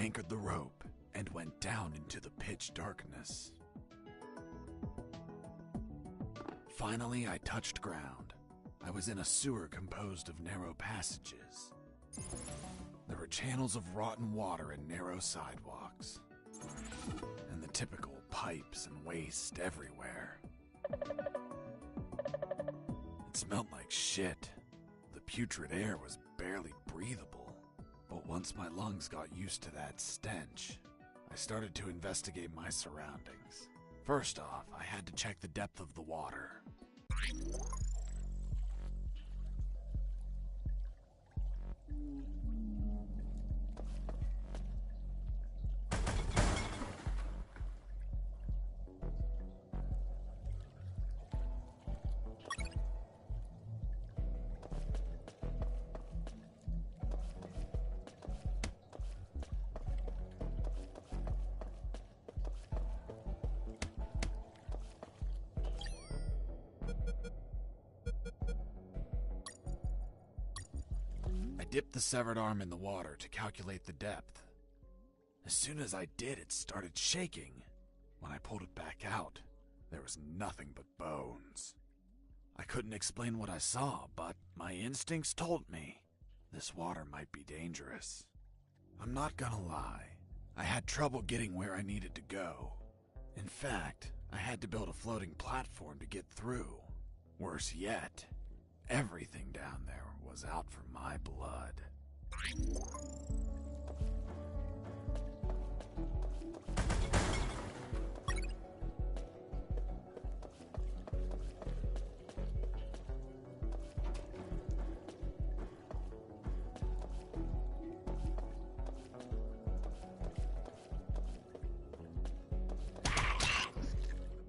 anchored the rope and went down into the pitch darkness. Finally, I touched ground. I was in a sewer composed of narrow passages. There were channels of rotten water and narrow sidewalks, and the typical pipes and waste everywhere. It smelled like shit. The putrid air was barely breathable, but once my lungs got used to that stench, I started to investigate my surroundings. First off, I had to check the depth of the water. I dipped the severed arm in the water to calculate the depth. As soon as I did, it started shaking. When I pulled it back out, there was nothing but bones. I couldn't explain what I saw, but my instincts told me this water might be dangerous. I'm not gonna lie, I had trouble getting where I needed to go. In fact, I had to build a floating platform to get through. Worse yet, everything down there was out for my blood.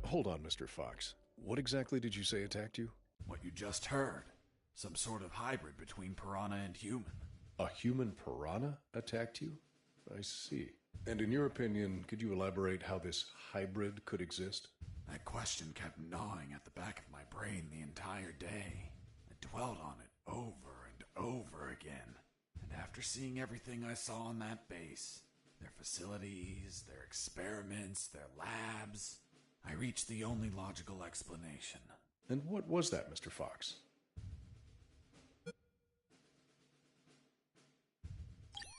Hold on, Mr. Fox. What exactly did you say attacked you? What you just heard. Some sort of hybrid between piranha and human. A human piranha attacked you? I see. And in your opinion, could you elaborate how this hybrid could exist? That question kept gnawing at the back of my brain the entire day. I dwelled on it over and over again. And after seeing everything I saw on that base, their facilities, their experiments, their labs, I reached the only logical explanation. And what was that, Mr. Fox?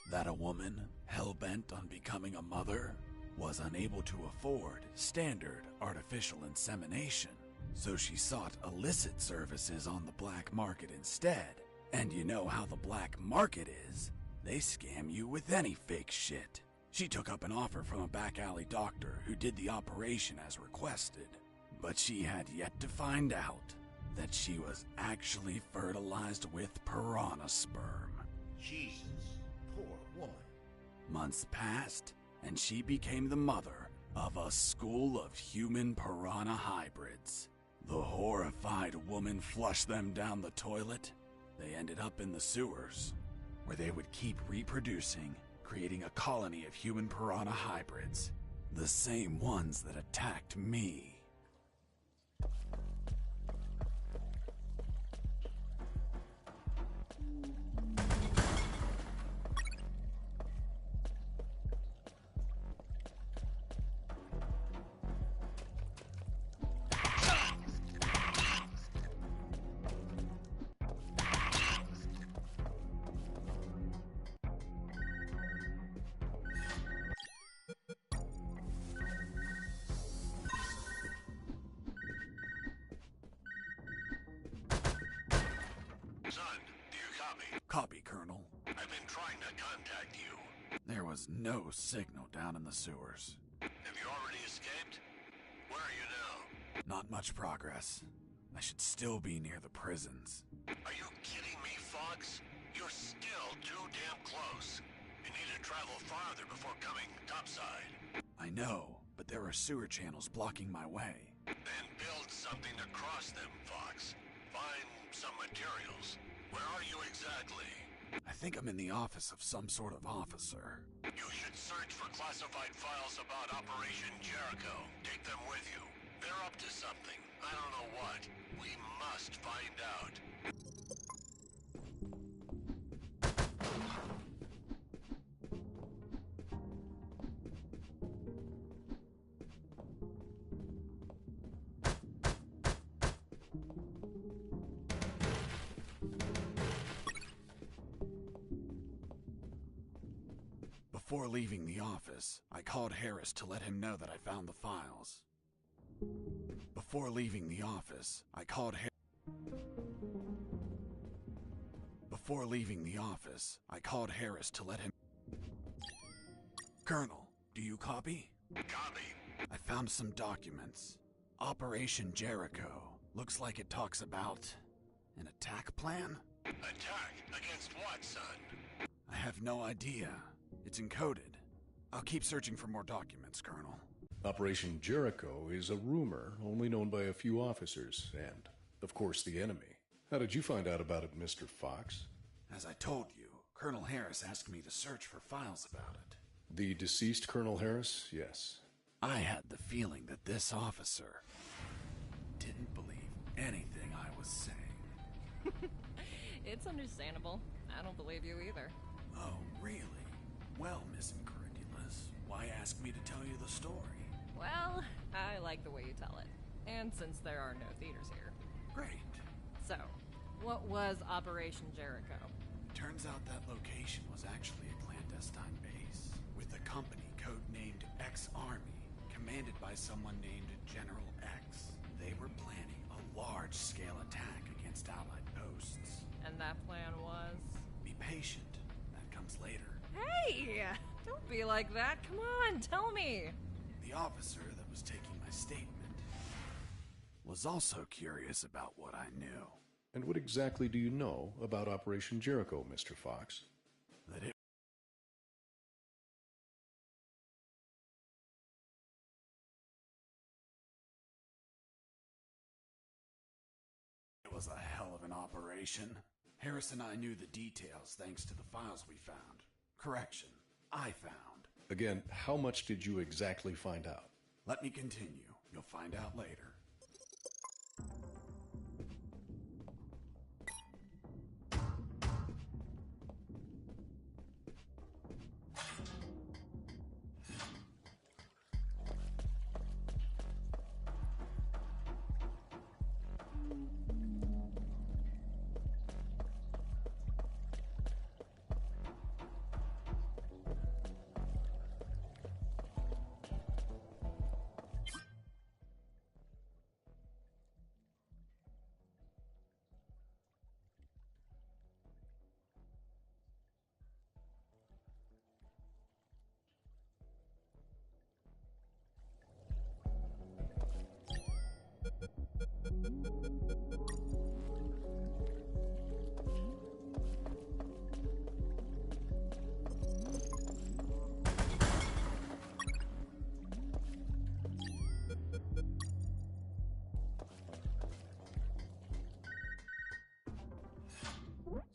That a woman, hell-bent on becoming a mother, was unable to afford standard artificial insemination, so she sought illicit services on the black market instead. And you know how the black market is. They scam you with any fake shit. She took up an offer from a back alley doctor who did the operation as requested, but she had yet to find out that she was actually fertilized with piranha sperm. Jesus, poor woman. Months passed, and she became the mother of a school of human piranha hybrids. The horrified woman flushed them down the toilet. They ended up in the sewers, where they would keep reproducing, creating a colony of human piranha hybrids, the same ones that attacked me. Son, do you copy? Copy, Colonel. I've been trying to contact you. There was no signal down in the sewers. Have you already escaped? Where are you now? Not much progress. I should still be near the prisons. Are you kidding me, Fox? You're still too damn close. You need to travel farther before coming topside. I know, but there are sewer channels blocking my way. Then build something to cross them, Fox. Find some materials. Where are you exactly? I think I'm in the office of some sort of officer. You should search for classified files about Operation Jericho. Take them with you. They're up to something. I don't know what. We must find out. Before leaving the office, I called Harris to let him know that I found the files. Before leaving the office, I called Harris to let him... Colonel, do you copy? Copy. I found some documents. Operation Jericho. Looks like it talks about an attack plan? Attack? Against what, son? I have no idea. It's encoded. I'll keep searching for more documents, Colonel. Operation Jericho is a rumor only known by a few officers and, of course, the enemy. How did you find out about it, Mr. Fox? As I told you, Colonel Harris asked me to search for files about it. The deceased Colonel Harris? Yes. I had the feeling that this officer didn't believe anything I was saying. It's understandable. I don't believe you either. Oh, really? Well, Miss Incredulous, why ask me to tell you the story? Well, I like the way you tell it. And since there are no theaters here. Great. So, what was Operation Jericho? Turns out that location was actually a clandestine base, with a company codenamed X-Army, commanded by someone named General X. They were planning a large-scale attack against Allied posts. And that plan was? Be patient. That comes later. Hey! Don't be like that. Come on, tell me. The officer that was taking my statement was also curious about what I knew. And what exactly do you know about Operation Jericho, Mr. Fox? That it was a hell of an operation. Harris and I knew the details thanks to the files we found. Correction, I found. Again, how much did you exactly find out? Let me continue. You'll find out later.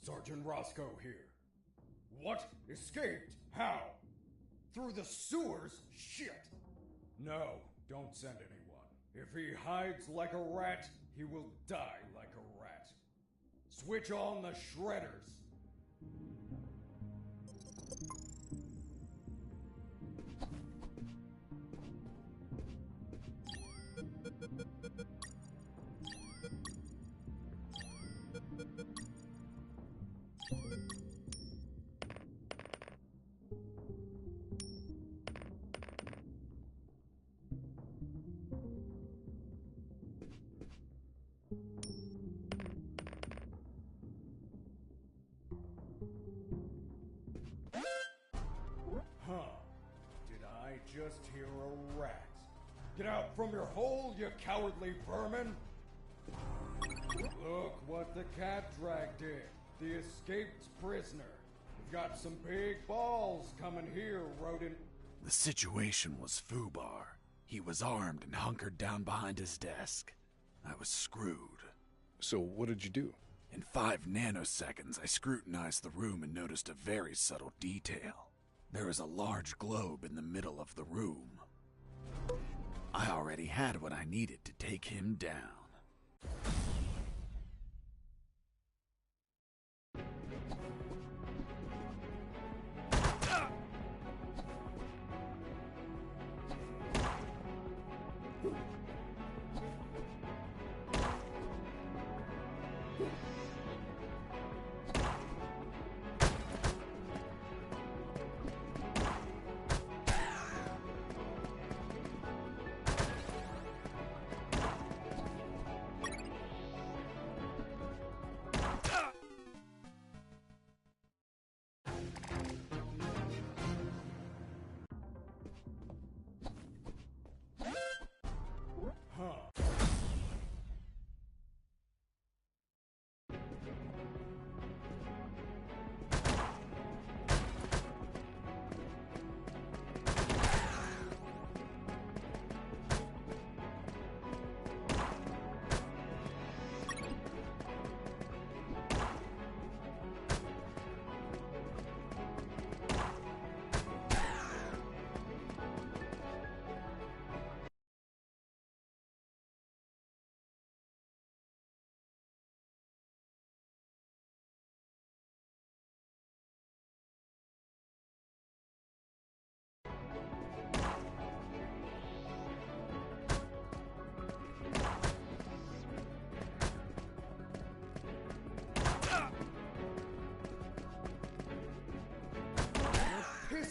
Sergeant Roscoe here. What? Escaped? How? Through the sewers? Shit! No, don't send anyone. If he hides like a rat, he will die like a rat. Switch on the shredders. Huh. Did I just hear a rat? Get out from your hole, you cowardly vermin! Look what the cat dragged in. The escaped prisoner. We've got some big balls coming here, rodent. The situation was FUBAR. He was armed and hunkered down behind his desk. I was screwed. So what did you do? In 5 nanoseconds, I scrutinized the room and noticed a very subtle detail. There is a large globe in the middle of the room. I already had what I needed to take him down.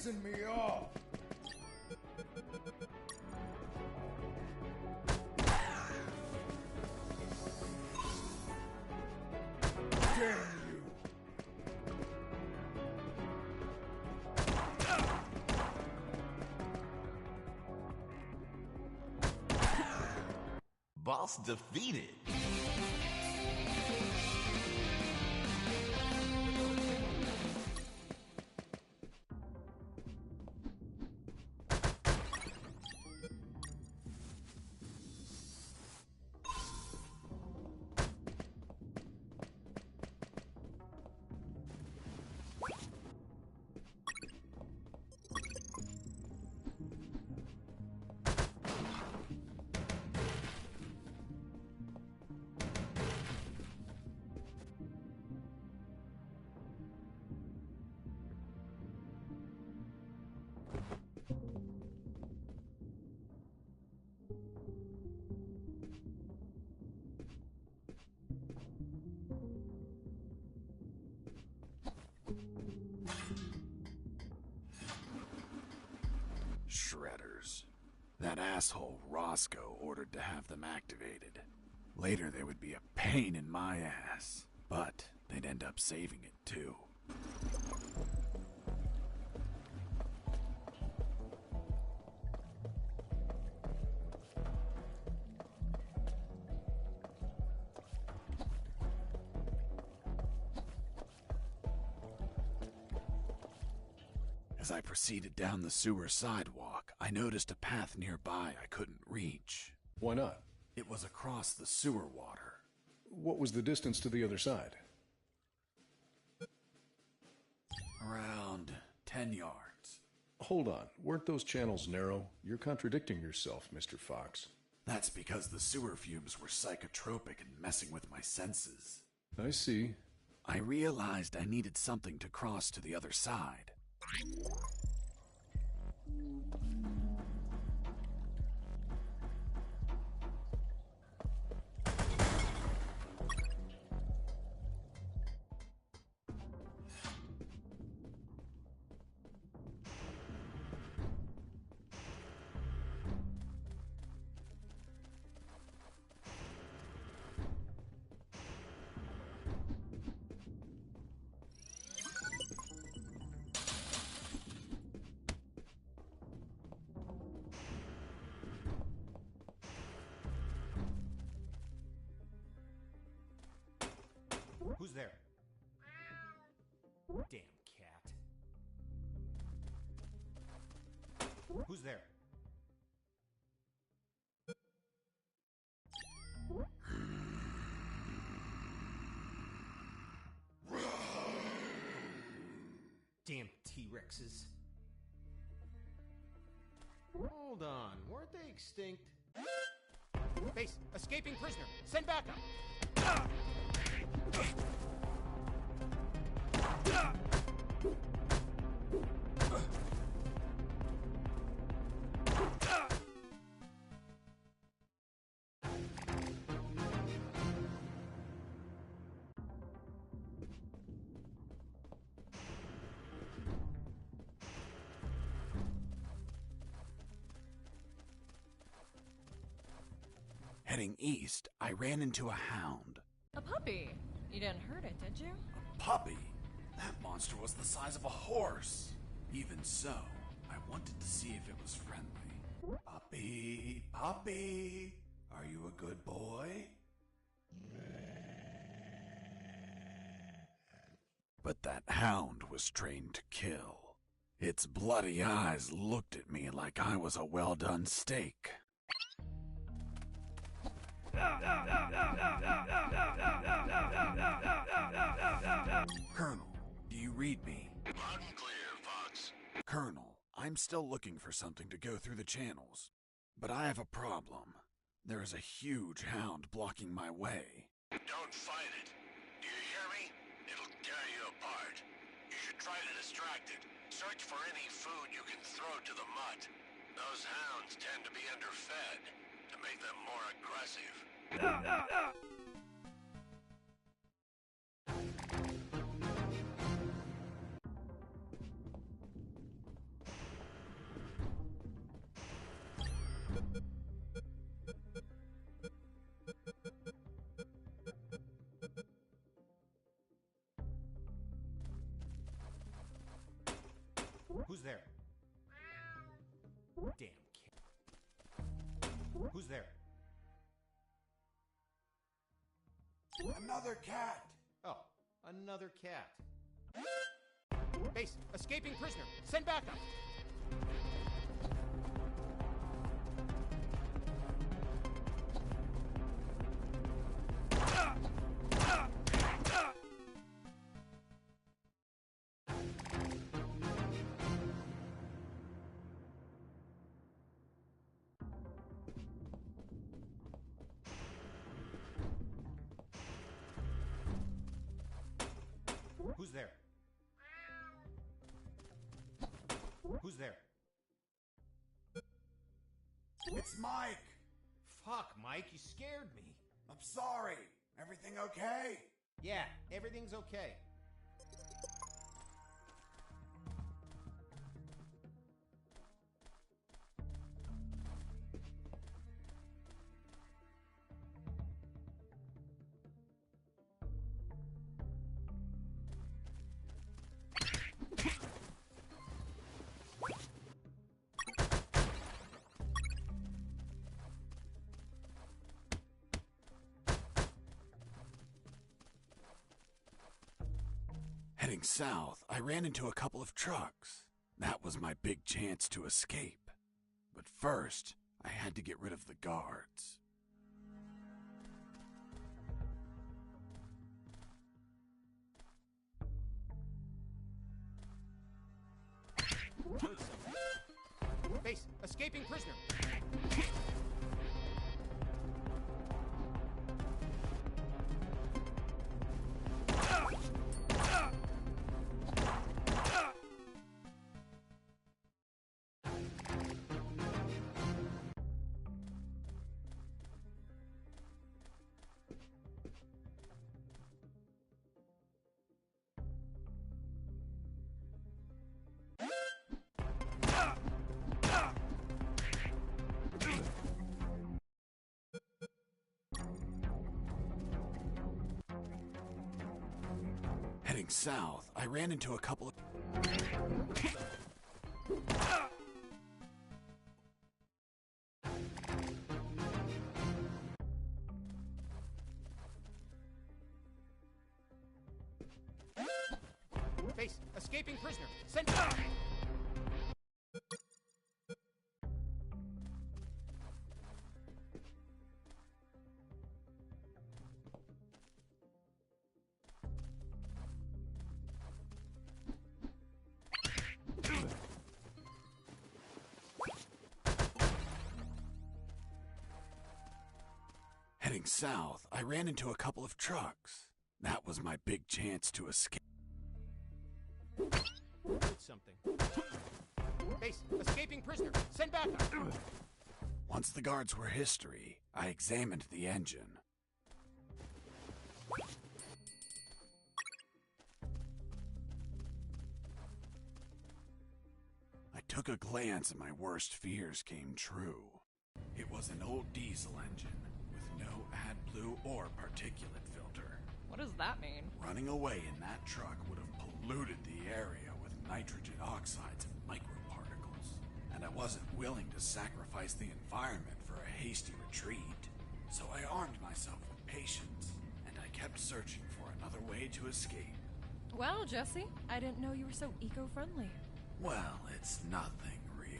pissing me off! Damn you! Boss defeated. Shredders. That asshole Roscoe ordered to have them activated. Later they would be a pain in my ass, but they'd end up saving it too. As I proceeded down the sewer sidewalk, I noticed a path nearby I couldn't reach. Why not? It was across the sewer water. What was the distance to the other side? Around 10 yards. Hold on. Weren't those channels narrow? You're contradicting yourself, Mr. Fox. That's because the sewer fumes were psychotropic and messing with my senses. I see. I realized I needed something to cross to the other side. Who's there? Damn cat. Who's there? Damn T-Rexes. Hold on, weren't they extinct? Base, escaping prisoner. Send backup. Heading east, I ran into a hound. A puppy. You didn't hurt it, did you? A puppy? That monster was the size of a horse. Even so, I wanted to see if it was friendly. Puppy, puppy, are you a good boy? But that hound was trained to kill. Its bloody eyes looked at me like I was a well-done steak. Colonel, do you read me? Loud and clear, Fox. Colonel, I'm still looking for something to go through the channels. But I have a problem. There is a huge hound blocking my way. Don't fight it. Do you hear me? It'll tear you apart. You should try to distract it. Search for any food you can throw to the mutt. Those hounds tend to be underfed, to make them more aggressive. Who's there? Damn cat. Who's there? Another cat! Oh, another cat. Base, escaping prisoner. Send backup. Who's there? Who's there? It's Mike! Fuck, Mike, you scared me. I'm sorry. Everything okay? Yeah, everything's okay. Heading south, I ran into a couple of trucks. That was my big chance to escape. But first, I had to get rid of the guards. Base, escaping prisoner. Heading south, I ran into a couple of... Base, escaping prisoner. Send. Heading south, I ran into a couple of trucks. That was my big chance to escape. Did something. Base, escaping prisoner. Send backup. Once the guards were history, I examined the engine. I took a glance and my worst fears came true. It was an old diesel engine with no AdBlue or particulate filter. What does that mean? Running away in that truck would have polluted the area with nitrogen oxides and microparticles. And I wasn't willing to sacrifice the environment for a hasty retreat. So I armed myself with patience, and I kept searching for another way to escape. Well, Jesse, I didn't know you were so eco-friendly. Well, it's nothing really.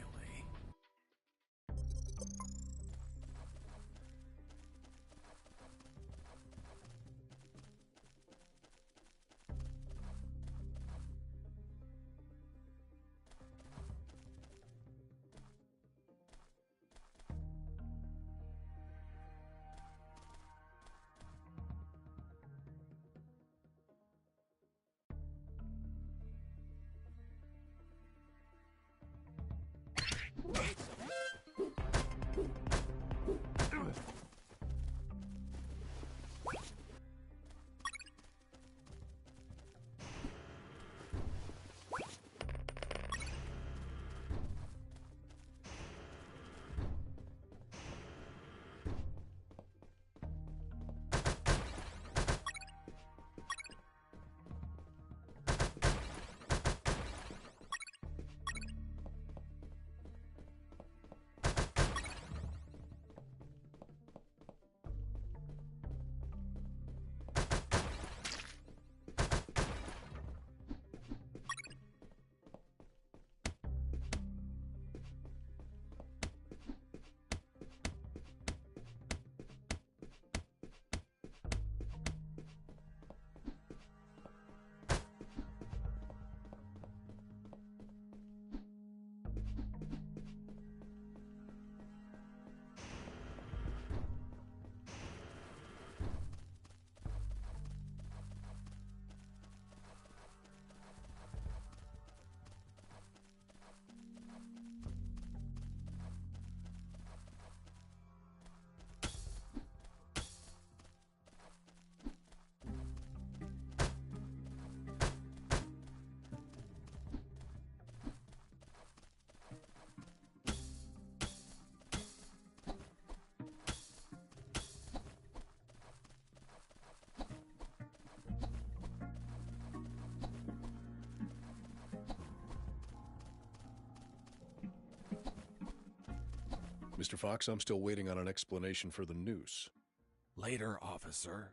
Mr. Fox, I'm still waiting on an explanation for the noose. Later, officer.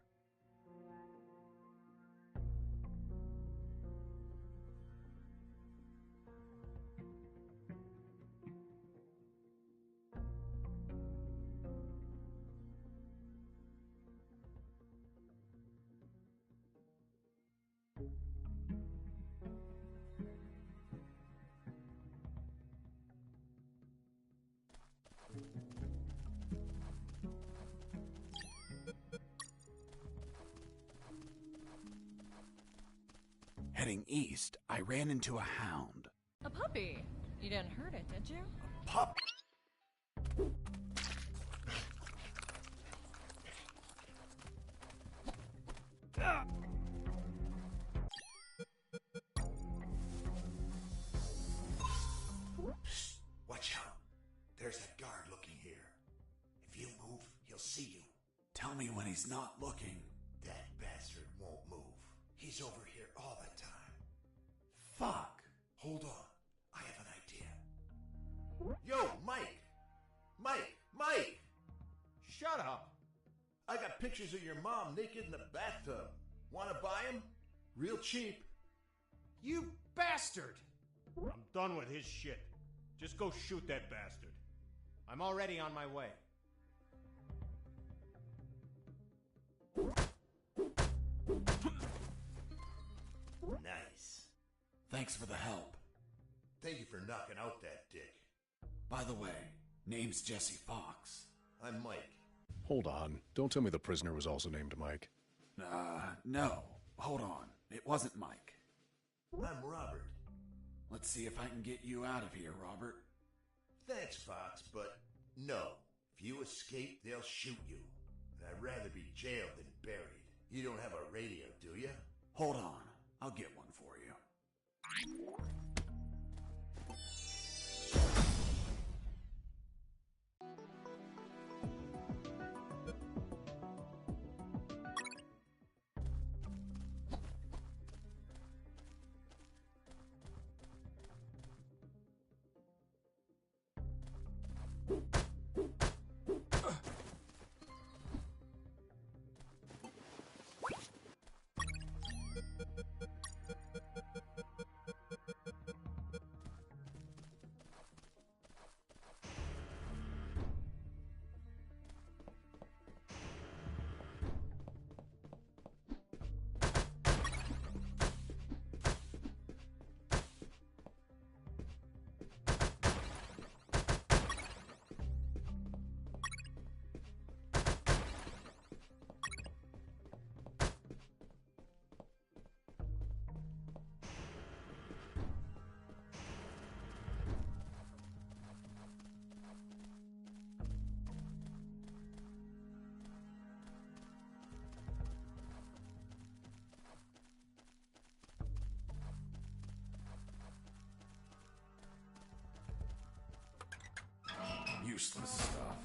Heading east, I ran into a hound. A puppy. You didn't hurt it, did you? Pup! Watch out. There's that guard looking here. If you move, he'll see you. Tell me when he's not looking. That bastard won't move. He's over here all the time. Fuck! Hold on. I have an idea. Yo, Mike! Mike! Shut up! I got pictures of your mom naked in the bathtub. Wanna buy them? Real cheap. You bastard! I'm done with his shit. Just go shoot that bastard. I'm already on my way. Nice. Thanks for the help. Thank you for knocking out that dick. By the way, name's Jesse Fox. I'm Mike. Hold on. Don't tell me the prisoner was also named Mike. No. Hold on. It wasn't Mike. I'm Robert. Let's see if I can get you out of here, Robert. Thanks, Fox, but no. If you escape, they'll shoot you. And I'd rather be jailed than buried. You don't have a radio, do you? Hold on. I'll get one for you. Useless stuff.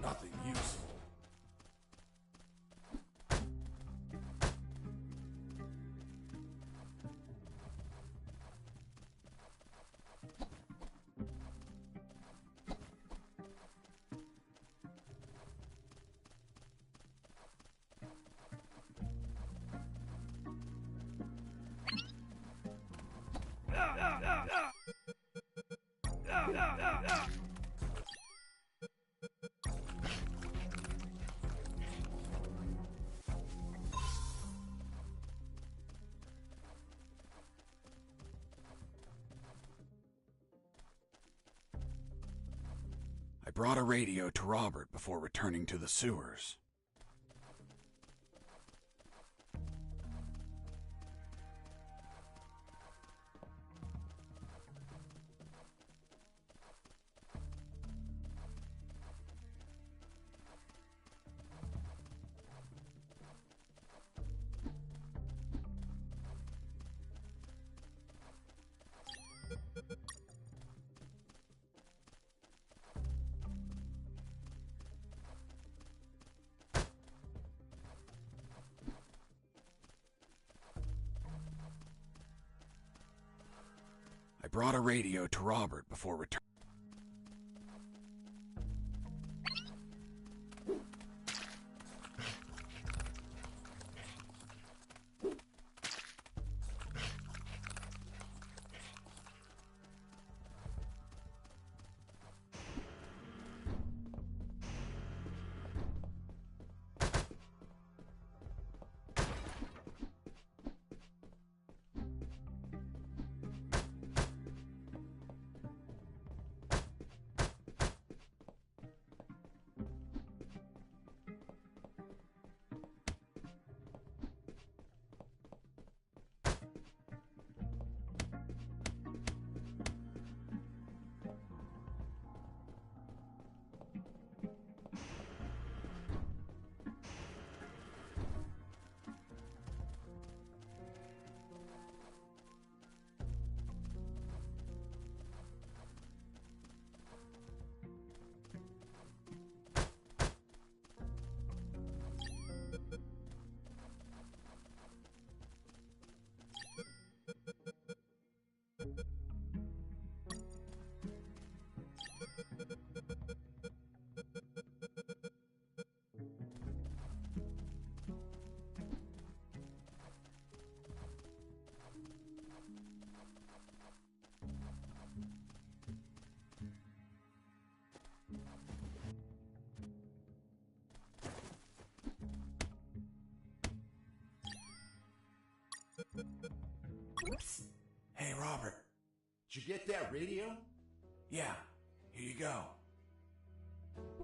Nothing useful. I brought a radio to Robert before returning to the sewers. brought a radio to Robert before returning. Hey, Robert. Did you get that radio? Yeah, here you go.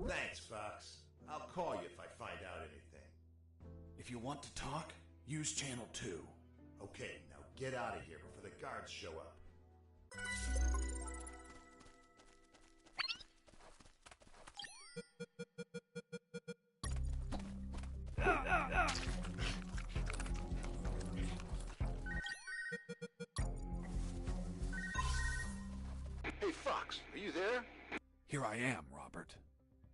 Thanks, Fox. I'll call you if I find out anything. If you want to talk, use channel 2. Okay, now get out of here before the guards show up. Hey, Fox, are you there? Here I am, Robert.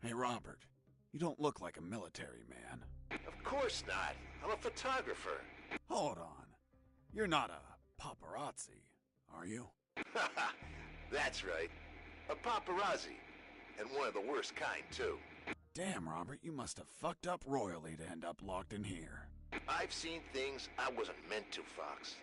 Hey, Robert, you don't look like a military man. Of course not. I'm a photographer. Hold on. You're not a paparazzi, are you? That's right. A paparazzi. And one of the worst kind, too. Damn, Robert, you must have fucked up royally to end up locked in here. I've seen things I wasn't meant to, Fox.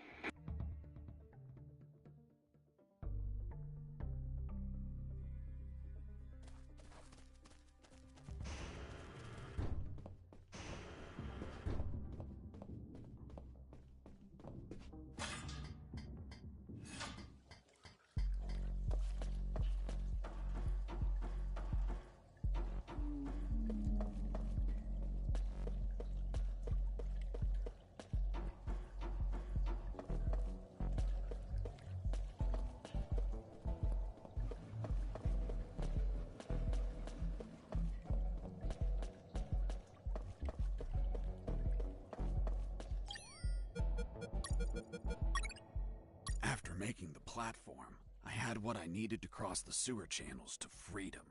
After making the platform, I had what I needed to cross the sewer channels to freedom.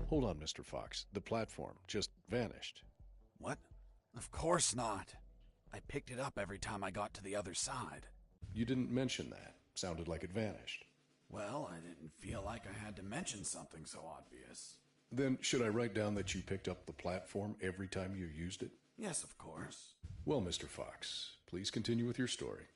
Hold on, Mr. Fox. The platform just vanished. What? Of course not. I picked it up every time I got to the other side. You didn't mention that. Sounded like it vanished. Well, I didn't feel like I had to mention something so obvious. Then should I write down that you picked up the platform every time you used it? Yes, of course. Well, Mr. Fox, please continue with your story.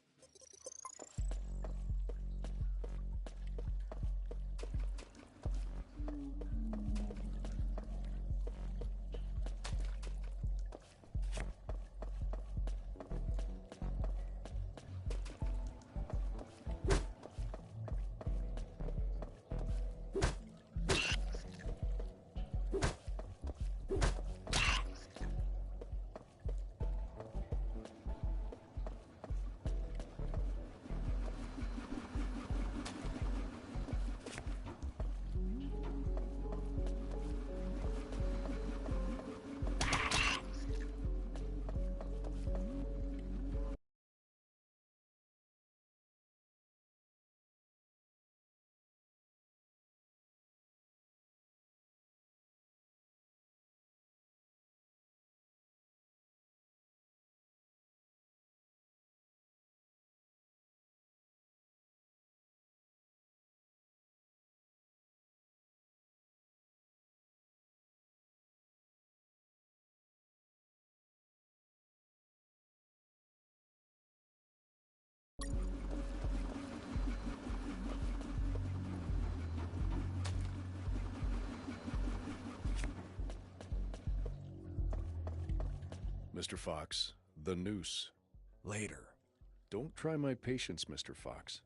Mr. Fox, the noose. Later. Don't try my patience, Mr. Fox.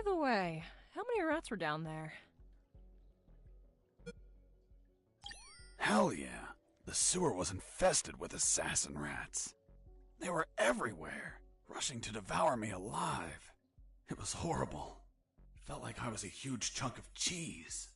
By the way, how many rats were down there? Hell yeah. The sewer was infested with assassin rats. They were everywhere, rushing to devour me alive. It was horrible. It felt like I was a huge chunk of cheese.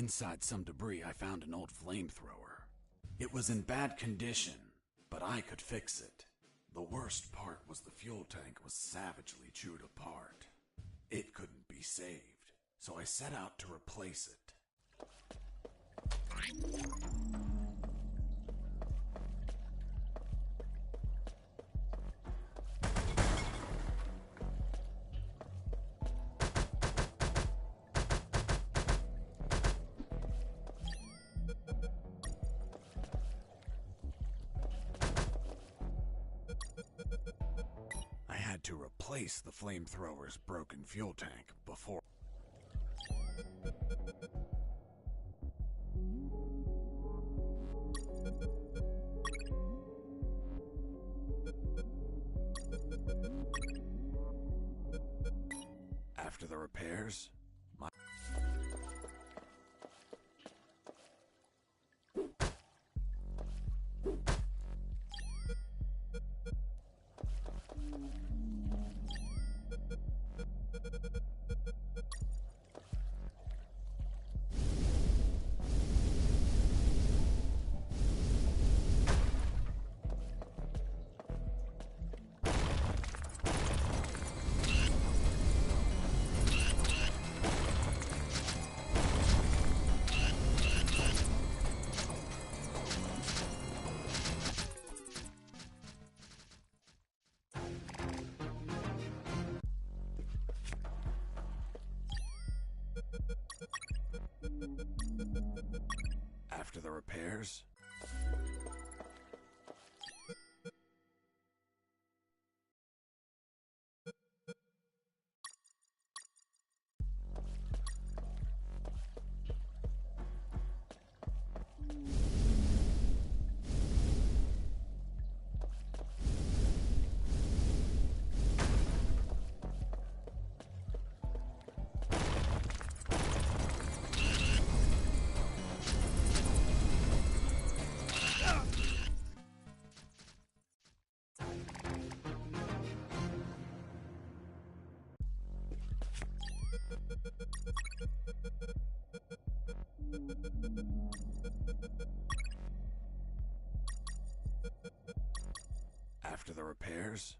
Inside some debris, I found an old flamethrower. It was in bad condition, but I could fix it. The worst part was the fuel tank was savagely chewed apart. It couldn't be saved, so I set out to replace it. I had to replace the flamethrower's broken fuel tank before. After the repairs, after the repairs, after the repairs,